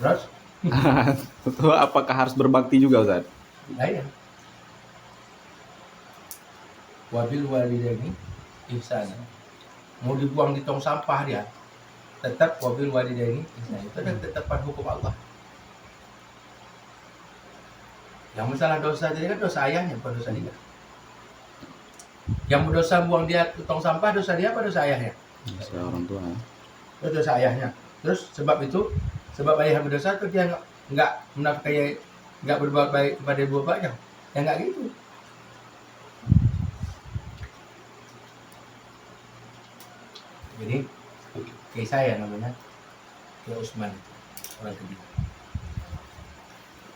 Terus, Itu apakah harus berbakti juga, Ustaz? ayah. Wabil walidaini ihsana. Mau dibuang di tong sampah dia, tetap wabil walidaini ihsana. Itu adalah ketetapan hukum Allah. Yang masalah dosa jadi kan dosa ayahnya, bukan dosa dia. Yang berdosa buang dia ke tong sampah, dosa dia apa dosa ayahnya? Dosa orang tua. Itu dosa ayahnya. Terus sebab itu, sebab ayah berdosa itu dia nggak menafkahi, nggak berbuat baik kepada ibu bapaknya. Ya nggak gitu. Jadi kayak saya namanya, kayak Usman, orang kedua.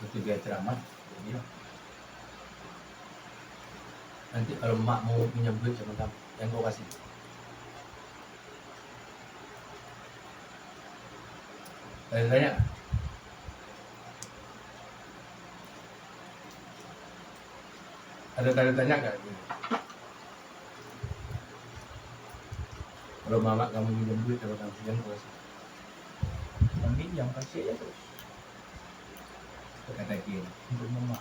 Itu dia ceramah, dia bilang, nanti kalau emak mau pinjam duit sama kamu, yang kau kasih. Tanya, ada tanya nggak? Kalau mama kamu pinjam duit sama kamu, yang kau kasih. Kami yang kasih ya terus Kata dia, untuk mama.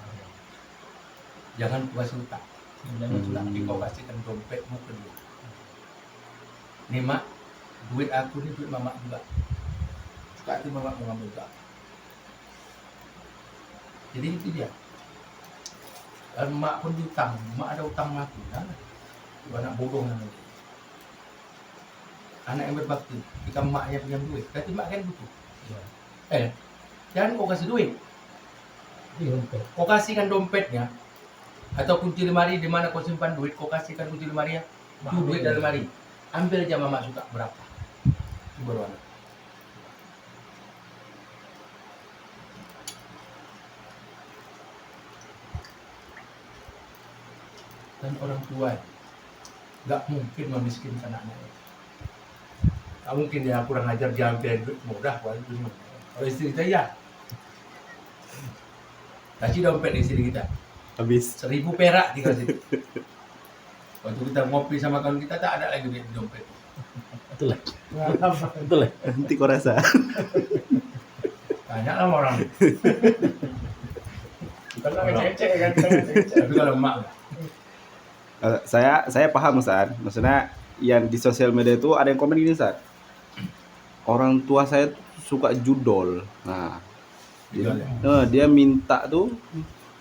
jangan kau kasih utang. Jangan sudah. Tapi kau kasihkan dompetmu ke dia. Nih mak, duit aku nih duit mama juga. Suka hati mama mau ngambil juga. Jadi itu dia. Dan mak pun diutang, mak ada utang sama aku. Nah, itu anak bodoh namanya. Anak yang berbakti, jika maknya pinjam duit, berarti mak kan butuh. Ya. Jangan kau kasih duit, Di dompet. kau kasihkan dompetnya atau kunci lemari di mana kau simpan duit, kau kasihkan kunci lemari ya. Itu duit dalam lemari. Ambil aja mama suka berapa. Itu baru anak. Dan orang tua nggak mungkin memiskinkan anaknya. Nggak mungkin dia kurang ajar dia ambil duit mudah. Kalau istri kita ya, kasih dompet istri kita. Habis. 1.000 perak dikasih. Waktu kita ngopi sama kawan kita tak ada lagi duit di dompet. Betul lah. Betul lah. Nanti kau rasa. Banyak lah orang. Karena ngecek kan. Tapi kalau emak enggak. Saya paham, Ustaz. Maksudnya yang di sosial media itu ada yang komen gini, Ustaz. Orang tua saya suka judol. Nah, Judol, dia minta tuh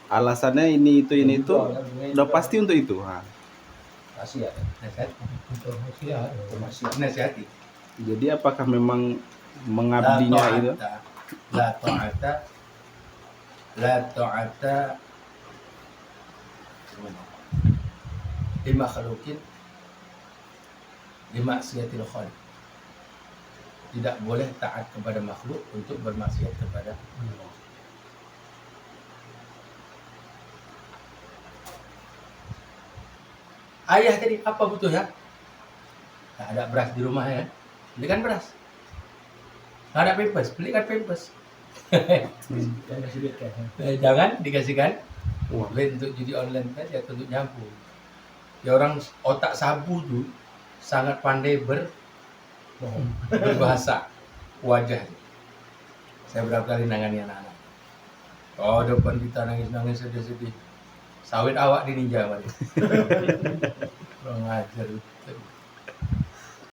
alasannya ini itu udah pasti untuk itu. Nah, Kasih ya. Nasihat, Informasi ya. nasihati. jadi apakah memang mengabdinya itu? La ta'ata li makhluqin li maksiatil khaliq. Tidak boleh taat kepada makhluk untuk bermaksiat kepada Allah. Ayah tadi apa butuhnya? Nah, ada beras di rumah ya, belikan beras. Nggak ada pampers, belikan pampers. Dan kasih duit kan. Jangan dikasihkan duit untuk judi online tadi atau untuk nyapu. Ya orang otak sabu tuh sangat pandai berbahasa wajah. Saya berapa kali nangani anak-anak. Oh depan kita nangis-nangis sedih-sedih. Sawit awak di ninja mari. Kurang ajar.